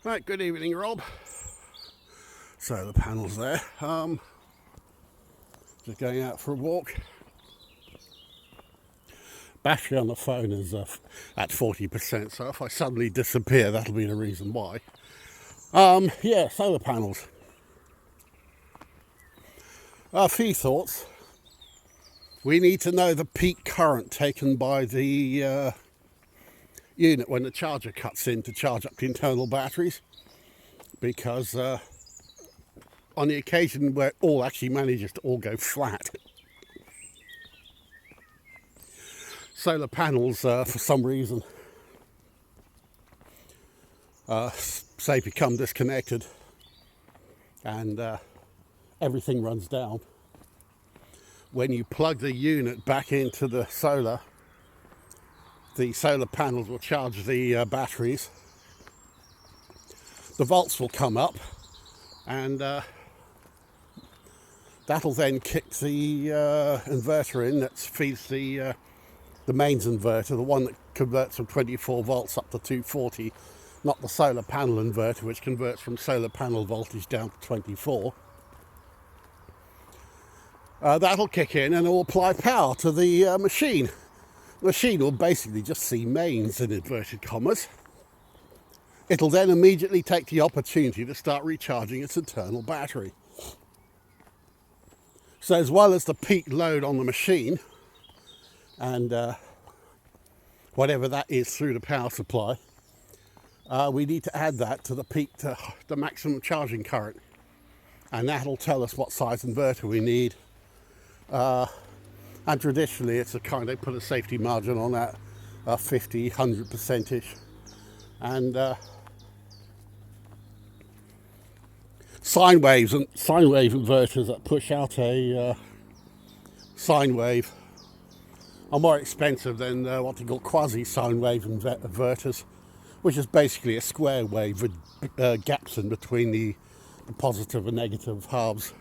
Right, good evening, Rob. Solar panels there. Just going out for a walk. Battery on the phone is at 40%, so if I suddenly disappear, that'll be the reason why. Yeah, solar panels. A few thoughts. We need to know the peak current taken by the unit when the charger cuts in to charge up the internal batteries, because on the occasion where it all actually manages to all go flat, solar panels for some reason say become disconnected and everything runs down. When you plug the unit back into the solar panels will charge the batteries. The volts will come up, and that'll then kick the inverter in that feeds the mains inverter, the one that converts from 24 volts up to 240, not the solar panel inverter, which converts from solar panel voltage down to 24. That'll kick in and it will apply power to the machine. The machine will basically just see mains in inverted commas. It'll then immediately take the opportunity to start recharging its internal battery. So as well as the peak load on the machine and whatever that is through the power supply, we need to add that to the maximum charging current, and that'll tell us what size inverter we need. And traditionally it's a kind, they put a safety margin on that, 50, 100% ish, and sine wave inverters that push out a sine wave are more expensive than what they call quasi-sine wave inverters, which is basically a square wave with gaps in between the positive and negative halves.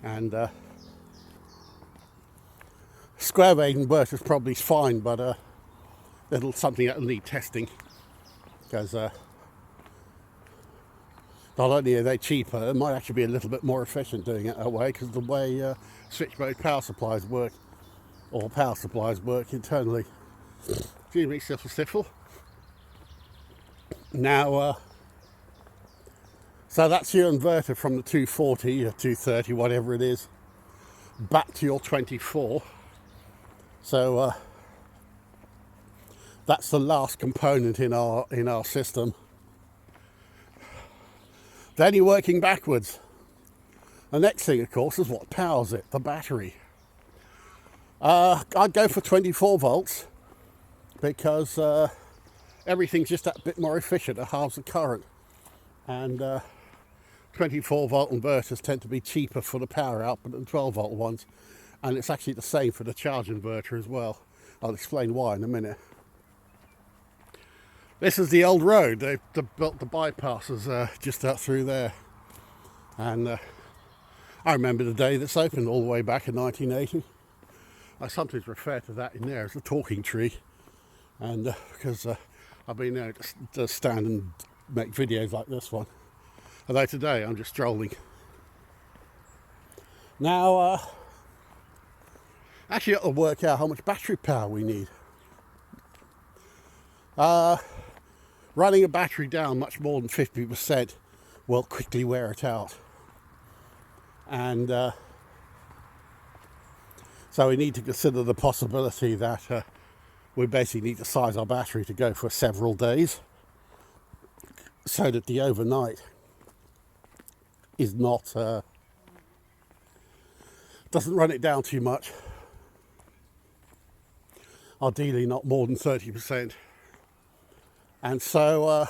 And square wave inverter is probably fine, but something that'll need testing, because not only are they cheaper, it might actually be a little bit more efficient doing it that way, because the way switch mode power supplies work internally. Excuse me, sniffle. Now, so that's your inverter from the 240 or 230, whatever it is, back to your 24. So that's the last component in our system. Then you're working backwards. The next thing, of course, is what powers it, the battery. I'd go for 24 volts because everything's just that bit more efficient. It halves the current. And 24 volt inverters tend to be cheaper for the power output than 12 volt ones. And it's actually the same for the charge inverter as well. I'll explain why in a minute. This is the old road. They built the bypasses just out through there. And I remember the day that's opened all the way back in 1980. I sometimes refer to that in there as a talking tree. And because I've been there to stand and make videos like this one. Although today I'm just strolling. Now, actually, I'll work out how much battery power we need. Running a battery down much more than 50% will quickly wear it out. And so we need to consider the possibility that we basically need to size our battery to go for several days, so that the overnight is not doesn't run it down too much. Ideally not more than 30%. And so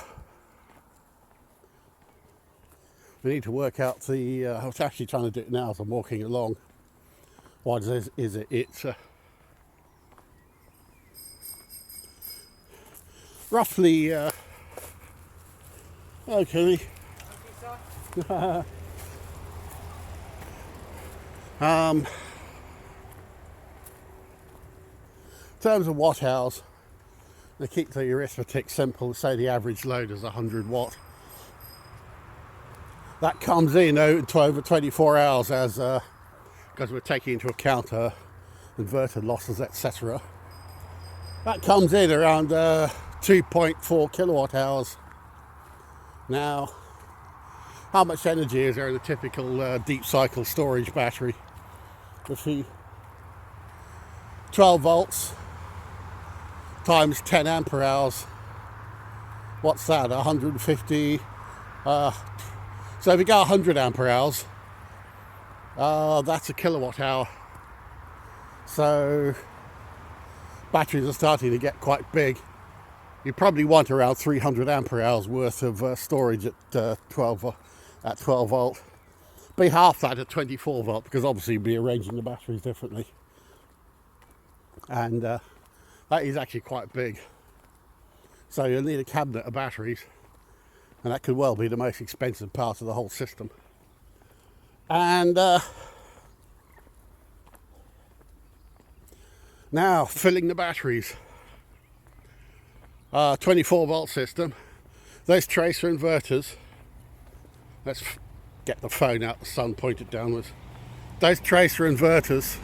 we need to work out the I was actually trying to do it now as I'm walking along. What is it? It's roughly okay. In terms of watt hours, to keep the arithmetic simple, say the average load is 100 watt. that comes in over 24 hours as because we're taking into account inverter losses, etc. That comes in around 2.4 kilowatt hours. Now, how much energy is there in a typical deep cycle storage battery? Let's see, 12 volts times 10 ampere hours. What's that? 150. So if you go 100 ampere hours, that's a kilowatt hour. So batteries are starting to get quite big. You probably want around 300 ampere hours worth of storage at 12 volt. Be half that at 24 volt, because obviously you'll be arranging the batteries differently. And that is actually quite big. So you'll need a cabinet of batteries, and that could well be the most expensive part of the whole system. And now filling the batteries. 24 volt system. Those tracer inverters. Let's get the phone out, the sun pointed downwards. Those tracer inverters,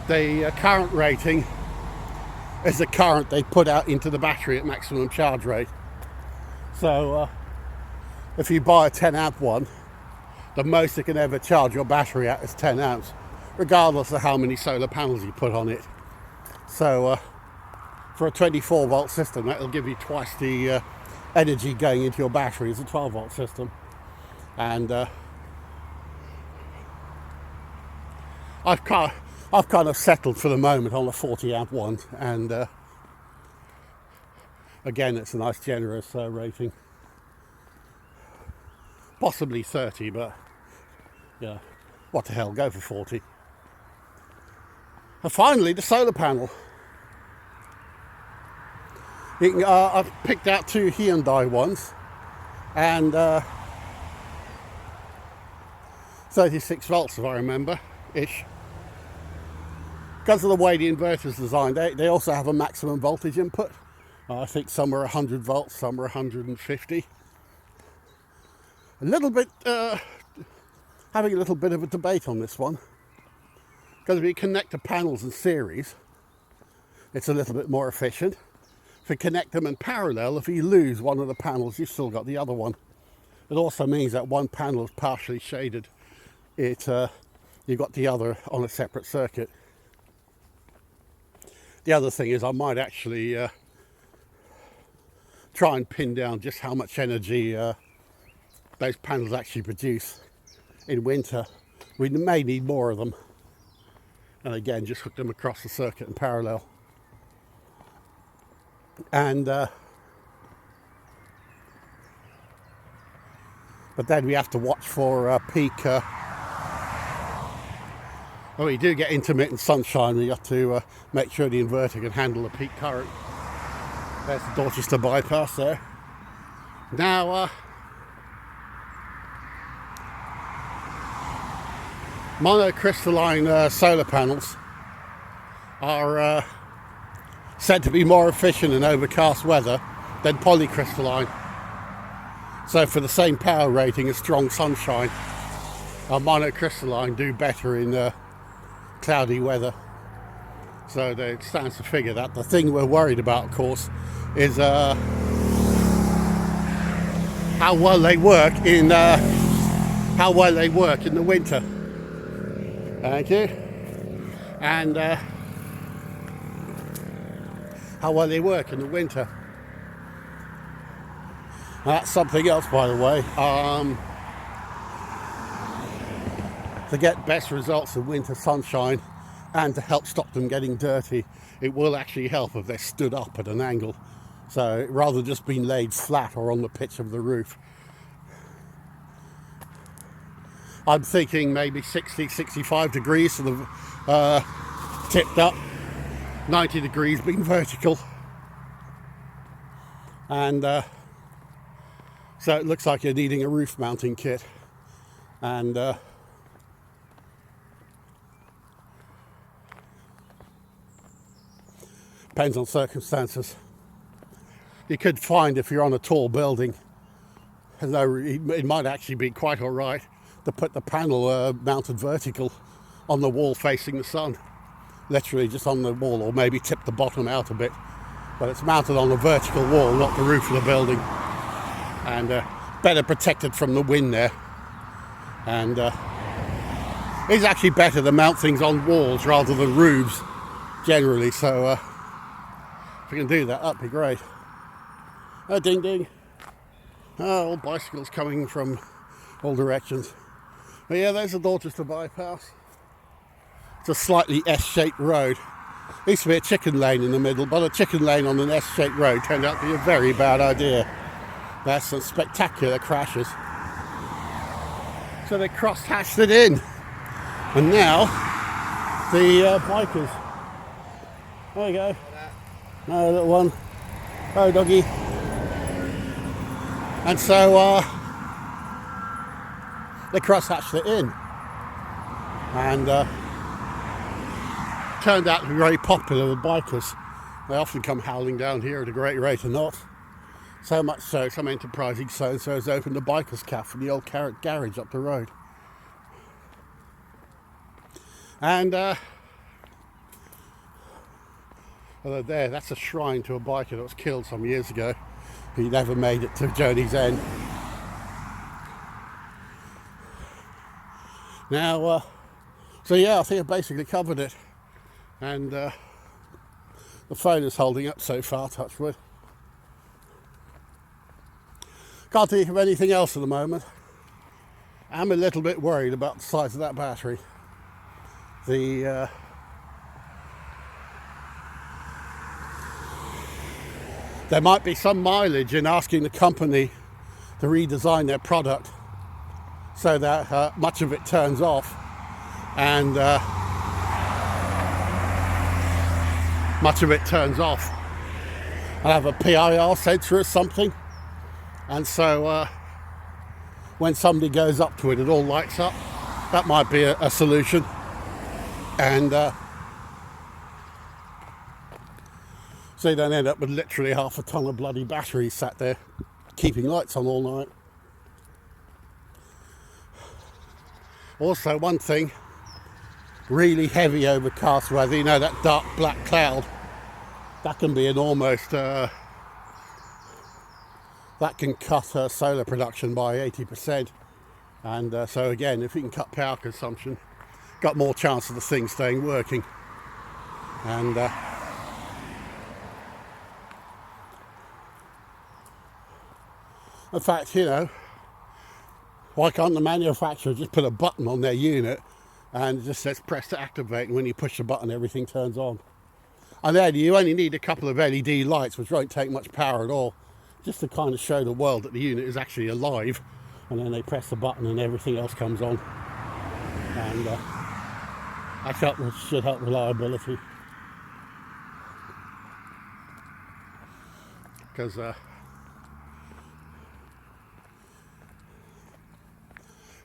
the current rating is the current they put out into the battery at maximum charge rate. So if you buy a 10 amp one, the most it can ever charge your battery at is 10 amps, regardless of how many solar panels you put on it. So for a 24 volt system, that'll give you twice the energy going into your battery as a 12 volt system. And I've kind of settled for the moment on a 40 amp one, and again, it's a nice generous rating. Possibly 30, but yeah, what the hell, go for 40. And finally, the solar panel. I've picked out two Hyundai ones, and 36 volts, if I remember, ish. Because of the way the inverter's designed, they also have a maximum voltage input. I think some are 100 volts, some are 150. A little bit, having a little bit of a debate on this one. Because if you connect the panels in series, it's a little bit more efficient. If you connect them in parallel, if you lose one of the panels, you've still got the other one. It also means that one panel is partially shaded. You've got the other on a separate circuit. The other thing is I might actually try and pin down just how much energy those panels actually produce in winter. We may need more of them. And again, just hook them across the circuit in parallel. And but then we have to watch for peak. Well, you do get intermittent sunshine. You have to make sure the inverter can handle the peak current. There's the Dorchester bypass there. Now, monocrystalline solar panels are said to be more efficient in overcast weather than polycrystalline. So for the same power rating as strong sunshine, monocrystalline do better in cloudy weather. So it stands to figure that. The thing we're worried about, of course, is how well they work in the winter. Thank you. And how well they work in the winter. That's something else, by the way. To get best results in winter sunshine and to help stop them getting dirty, it will actually help if they're stood up at an angle. So rather than just being laid flat or on the pitch of the roof. I'm thinking maybe 60, 65 degrees to the tipped up, 90 degrees being vertical. And so it looks like you're needing a roof mounting kit. And depends on circumstances. You could find, if you're on a tall building, though it might actually be quite all right to put the panel mounted vertical on the wall facing the sun, literally just on the wall, or maybe tip the bottom out a bit, but it's mounted on the vertical wall, not the roof of the building, and better protected from the wind there. And it's actually better to mount things on walls rather than roofs generally, so if we can do that, that'd be great. Oh, ding ding. Oh, all bicycles coming from all directions. But yeah, there's the Dorchester bypass. It's a slightly S-shaped road. There used to be a chicken lane in the middle, but a chicken lane on an S-shaped road turned out to be a very bad idea. That's some spectacular crashes. So they cross-hatched it in. And now, the bikers. There you go. No, little one. Oh, doggy. And so they cross-hatched it in. And turned out to be very popular with bikers. They often come howling down here at a great rate of knots. So much so, some enterprising so-and-so has opened a biker's cafe in the old Carrot garage up the road. And although there, that's a shrine to a biker that was killed some years ago. He never made it to Journey's End. Now, so yeah, I think I basically covered it. And the phone is holding up so far, touch wood. Can't think of anything else at the moment. I'm a little bit worried about the size of that battery. There might be some mileage in asking the company to redesign their product so that much of it turns off and I'll have a PIR sensor or something, and so when somebody goes up to it, it all lights up. That might be a solution. And so you don't end up with literally half a ton of bloody batteries sat there keeping lights on all night. Also, one thing, really heavy overcast weather, you know, that dark black cloud, that can be an almost, that can cut solar production by 80%. And so again, if you can cut power consumption, got more chance of the thing staying working. And in fact, you know, why can't the manufacturer just put a button on their unit and it just says press to activate, and when you push the button everything turns on? And then you only need a couple of LED lights, which won't take much power at all, just to kind of show the world that the unit is actually alive, and then they press the button and everything else comes on. And that should help reliability. Because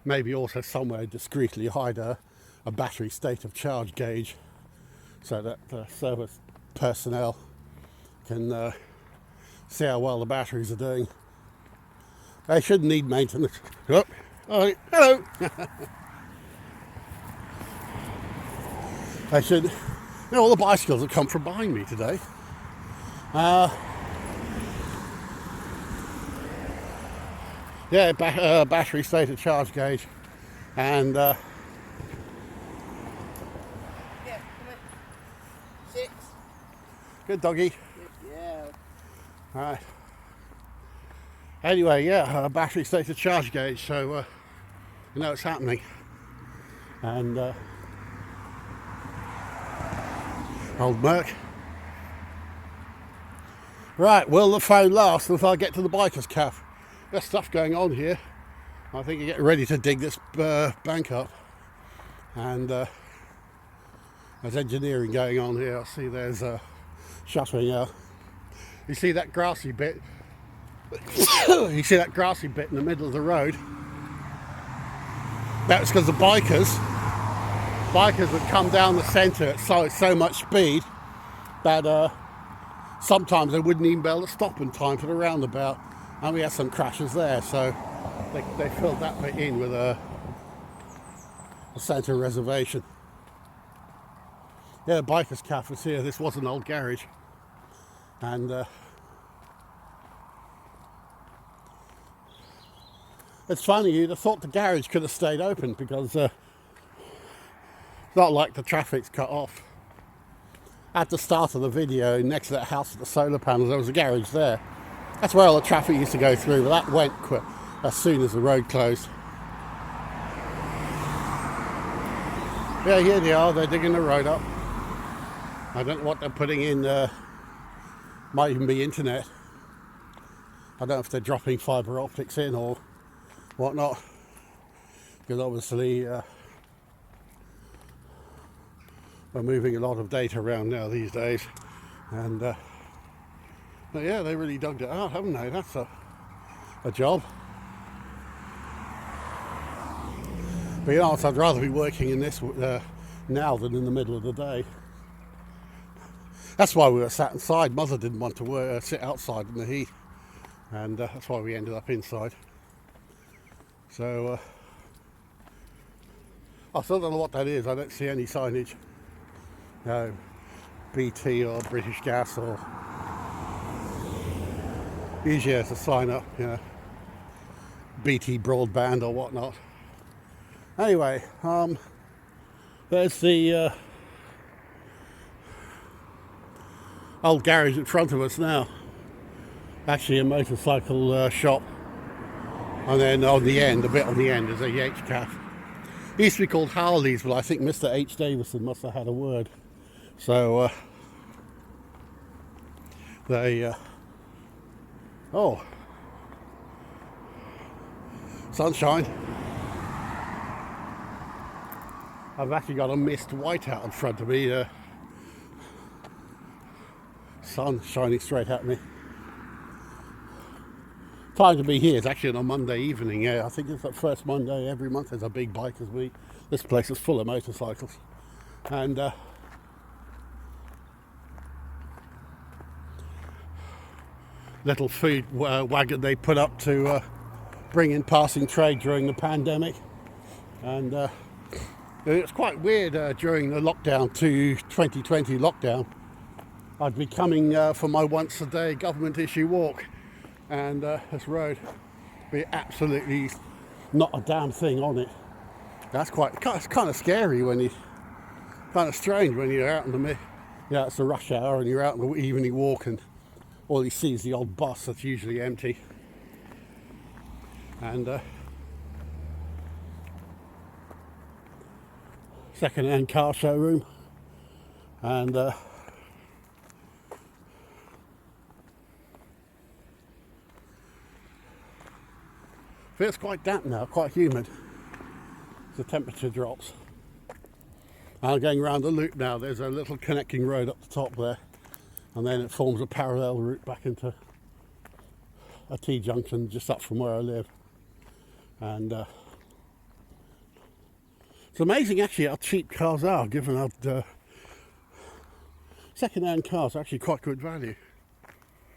maybe also somewhere discreetly hide a battery state of charge gauge so that the service personnel can see how well the batteries are doing. They shouldn't need maintenance. Oh, hello. I should. You know, all the bicycles have come from behind me today. Yeah, battery state of charge gauge, and yeah, come on. 6. Good doggy. Yeah. All right. Anyway, yeah, battery state of charge gauge, so you know it's happening, and old Merc. Right, will the phone last until I get to the biker's cafe? There's stuff going on here. I think you're getting ready to dig this bank up, and there's engineering going on here. I see there's shuttering out. You see that grassy bit? You see that grassy bit in the middle of the road? That's because the bikers would come down the centre at so much speed that sometimes they wouldn't even be able to stop in time for the roundabout. And we had some crashes there, so they filled that bit in with a centre reservation. Yeah, Bikers Cafe was here. This was an old garage. And it's funny, you'd have thought the garage could have stayed open because it's not like the traffic's cut off. At the start of the video, next to that house with the solar panels, there was a garage there. That's where all the traffic used to go through, but that went as soon as the road closed. Yeah, here they are, they're digging the road up. I don't know what they're putting in, might even be internet. I don't know if they're dropping fibre optics in or whatnot, because obviously we're moving a lot of data around now these days. And but yeah, they really dug it out, haven't they? That's a job. But you know, I'd rather be working in this now than in the middle of the day. That's why we were sat inside. Mother didn't want to sit outside in the heat, and that's why we ended up inside. So I still don't know what that is. I don't see any signage. No, BT or British Gas or usually there's a sign up, you know, BT broadband or whatnot. Anyway, there's the old garage in front of us now. Actually a motorcycle shop. And then on the end, a bit on the end, is a Yates Cafe. It used to be called Howley's, but I think Mr. H. Davison must have had a word. So they oh, sunshine. I've actually got a mist whiteout in front of me. Sun shining straight at me. Time to be here. It's actually on a Monday evening. Yeah, I think it's the first Monday every month. There's a big bikers week. This place is full of motorcycles, and little food wagon they put up to bring in passing trade during the pandemic. And it was quite weird during the lockdown to 2020 lockdown. I'd be coming for my once a day government issue walk, and this road be absolutely not a damn thing on it. That's it's kind of scary when you, kind of strange when you're out in the it's the rush hour and you're out on the evening walk and all you see is the old bus that's usually empty. And second-hand car showroom, and feels quite damp now, quite humid. The temperature drops. I'm going around the loop now. There's a little connecting road up the top there, and then it forms a parallel route back into a T-junction just up from where I live. And it's amazing actually how cheap cars are, given that second-hand cars are actually quite good value.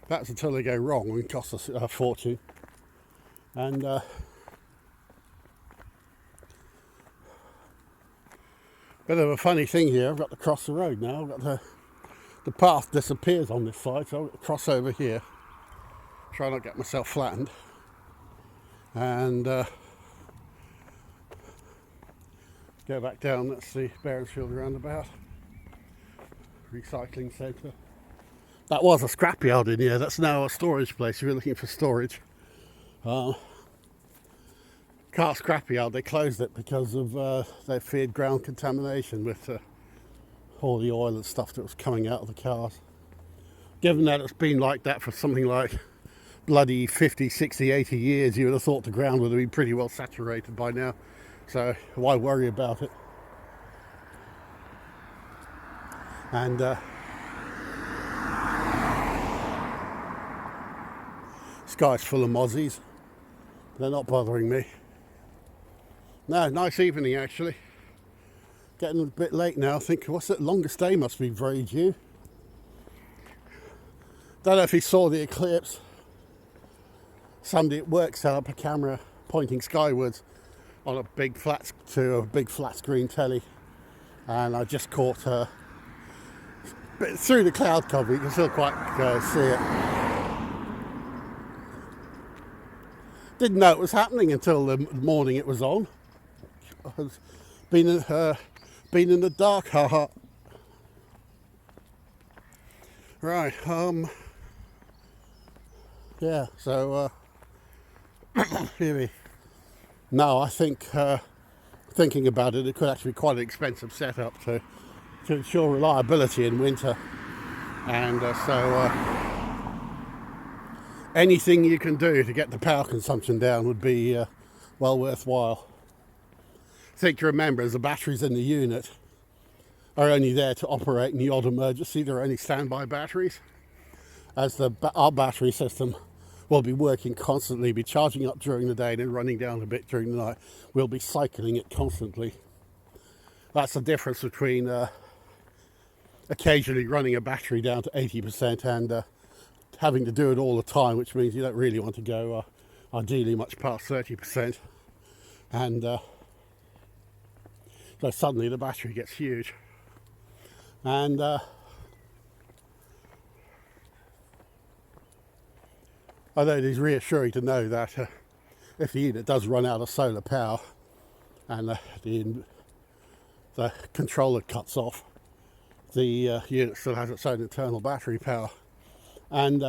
That's until they go wrong and cost us a fortune. And bit of a funny thing here, I've got to cross the road now. I've got the path disappears on this side, so I've got to cross over here, try not to get myself flattened, and go back down. That's the Beresfield roundabout recycling centre. That was a scrapyard in here. That's now a storage place if you're looking for storage. Car scrapyard, they closed it because of they feared ground contamination with all the oil and stuff that was coming out of the cars. Given that it's been like that for something like bloody 50, 60, 80 years, you would have thought the ground would have been pretty well saturated by now. So why worry about it? And sky's full of mozzies. They're not bothering me. No, nice evening actually. Getting a bit late now. I think, what's it? Longest day must be very due. Don't know if he saw the eclipse. somebody at work set up a camera pointing skywards on a big flat screen telly, and I just caught her. But through the cloud cover, you can still quite see it. Didn't know it was happening until the morning it was on. I've been in the dark, haha. Right, yeah, so, really, no, I think, thinking about it, it could actually be quite an expensive setup to ensure reliability in winter. And anything you can do to get the power consumption down would be well worthwhile. I think to remember is the batteries in the unit are only there to operate in the odd emergency. They're only standby batteries, as our battery system will be working constantly, be charging up during the day and then running down a bit during the night. We'll be cycling it constantly. That's the difference between occasionally running a battery down to 80% and having to do it all the time, which means you don't really want to go ideally much past 30%. And so suddenly the battery gets huge. And although it is reassuring to know that if the unit does run out of solar power and the controller cuts off, the unit still has its own internal battery power. And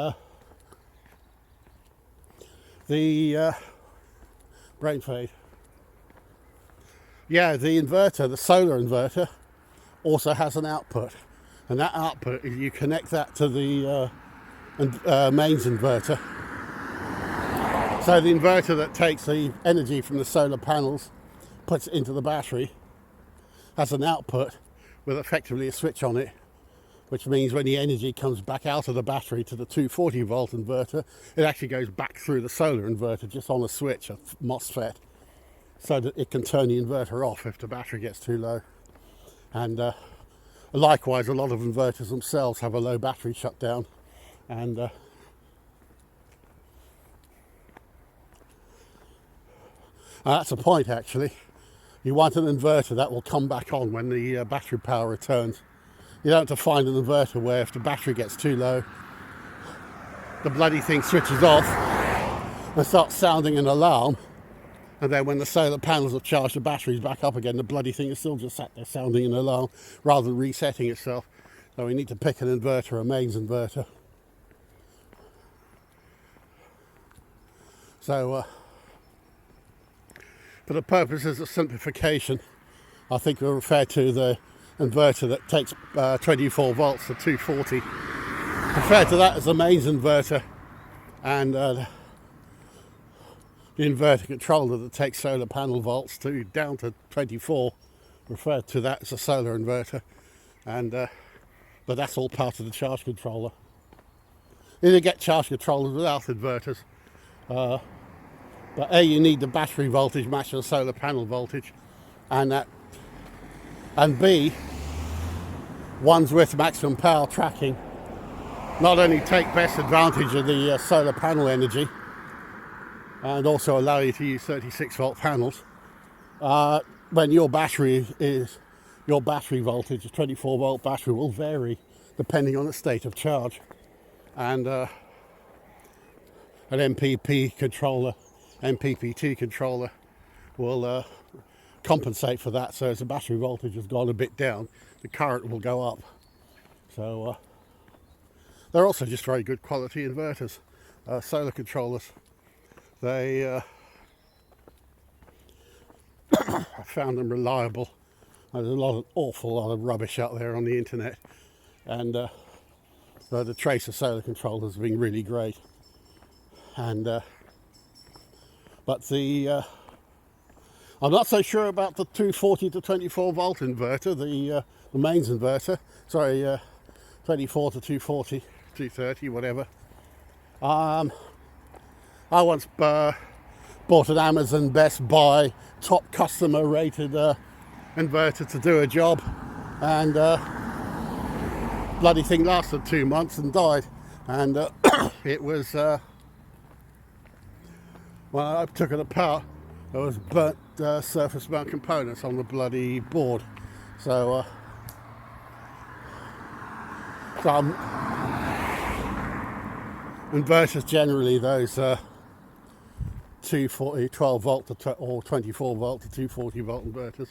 the brain fade. Yeah, the inverter, the solar inverter, also has an output, and that output, if you connect that to the mains inverter, so the inverter that takes the energy from the solar panels, puts it into the battery, has an output with effectively a switch on it, which means when the energy comes back out of the battery to the 240 volt inverter, it actually goes back through the solar inverter just on a switch, a MOSFET, so that it can turn the inverter off if the battery gets too low. And likewise, a lot of inverters themselves have a low battery shutdown, and that's the point actually. You want an inverter that will come back on when the battery power returns. You don't have to find an inverter where if the battery gets too low, the bloody thing switches off and starts sounding an alarm, and then when the solar panels have charged the batteries back up again, the bloody thing is still just sat there sounding an alarm rather than resetting itself. So we need to pick an inverter, a mains inverter. So for the purposes of simplification, I think we'll refer to the inverter that takes 24 volts to 240. Refer to that as the mains inverter, and the inverter controller that takes solar panel volts down to 24. Refer to that as a solar inverter, and but that's all part of the charge controller. You can get charge controllers without inverters. But A, you need the battery voltage matching the solar panel voltage, and B, ones with maximum power tracking not only take best advantage of the solar panel energy and also allow you to use 36 volt panels, when your battery voltage, a 24 volt battery, will vary depending on the state of charge, and an MPPT controller will compensate for that. So as the battery voltage has gone a bit down, the current will go up. So they're also just very good quality inverters, solar controllers. They I found them reliable. There's awful lot of rubbish out there on the internet, and the Tracer solar controllers have been really great. And but I'm not so sure about the 240 to 24 volt inverter, the mains inverter. Sorry, 24 to 240, 230, whatever. I once bought an Amazon Best Buy top customer rated inverter to do a job, and bloody thing lasted 2 months and died. And it was when I took it apart, there was burnt surface mount components on the bloody board. So, inverters generally, those 240, 12 volt or 24 volt to 240 volt inverters.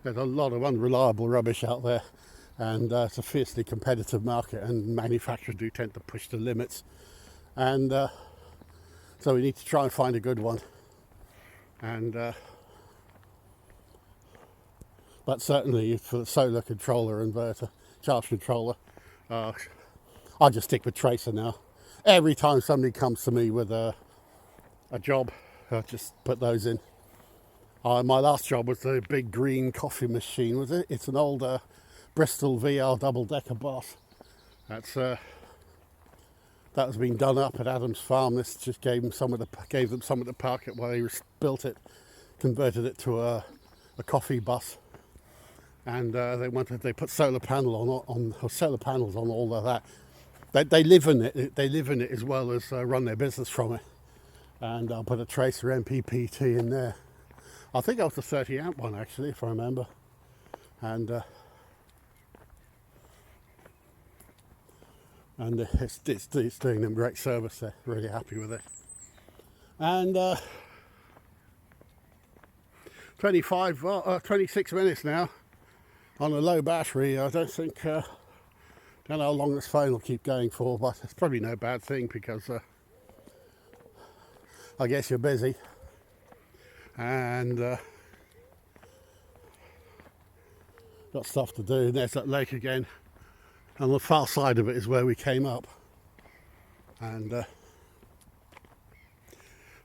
There's a lot of unreliable rubbish out there, and it's a fiercely competitive market, and manufacturers do tend to push the limits, and so we need to try and find a good one. And but certainly for the solar controller inverter, charge controller, I'll just stick with tracer now. Every time somebody comes to me with a job, I'll just put those in. My last job was the big green coffee machine. Was it? It's an old Bristol VR double-decker Boss. That has been done up at Adams Farm. This just gave them some of the park it while they built it, converted it to a coffee bus, and they put solar panels on all of that. They live in it. They live in it as well as run their business from it. And I'll put a Tracer MPPT in there. I think that was the 30 amp one actually, if I remember. And it's doing them great service. They're really happy with it. And 26 minutes now on a low battery. I don't know how long this phone will keep going for, but it's probably no bad thing because I guess you're busy, and got stuff to do. And there's that lake again, and the far side of it is where we came up, and the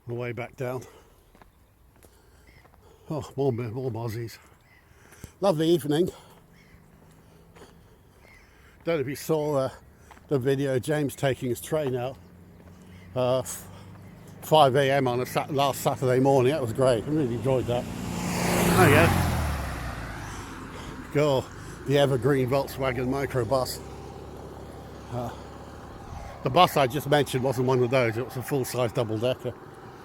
way back down. Oh, more mozzies. Lovely evening. Don't know if you saw the video James taking his train out 5 a.m. on last Saturday morning. That was great. I really enjoyed that. Oh yeah. Go, the evergreen Volkswagen microbus. The bus I just mentioned wasn't one of those. It was a full-size double-decker.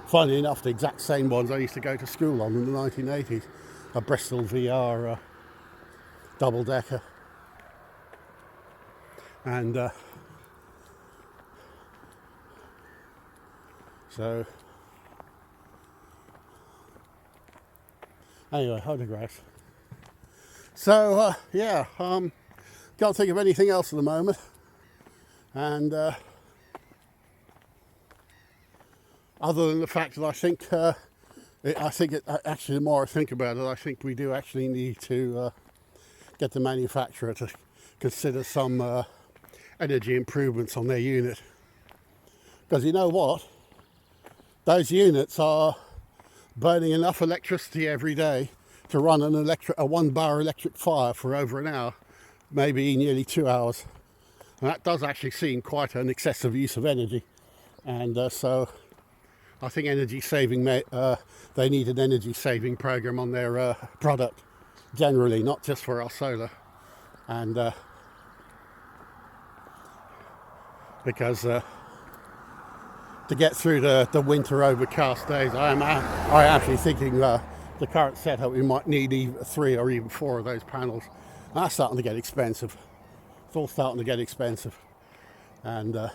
Funnily enough, the exact same ones I used to go to school on in the 1980s. A Bristol VR double-decker. And so anyway, I digress. So yeah, can't think of anything else at the moment, and other than the fact that actually the more I think about it, I think we do actually need to get the manufacturer to consider some energy improvements on their unit, because you know what, those units are burning enough electricity every day to run a 1 bar electric fire for over an hour, maybe nearly 2 hours, and that does actually seem quite an excessive use of energy. And so I think energy saving, they need an energy saving program on their product generally, not just for our solar. And because to get through the winter overcast days, I am actually thinking the current setup we might need either 3 or even 4 of those panels. And that's starting to get expensive. It's all starting to get expensive, and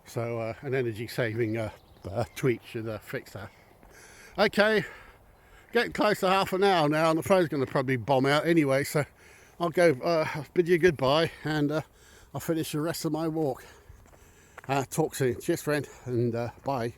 so an energy saving tweak should fix that. Okay, getting close to half an hour now, and the phone's going to probably bomb out anyway, so I'll go bid you goodbye, and I'll finish the rest of my walk. Talk soon. Cheers, friend, and bye.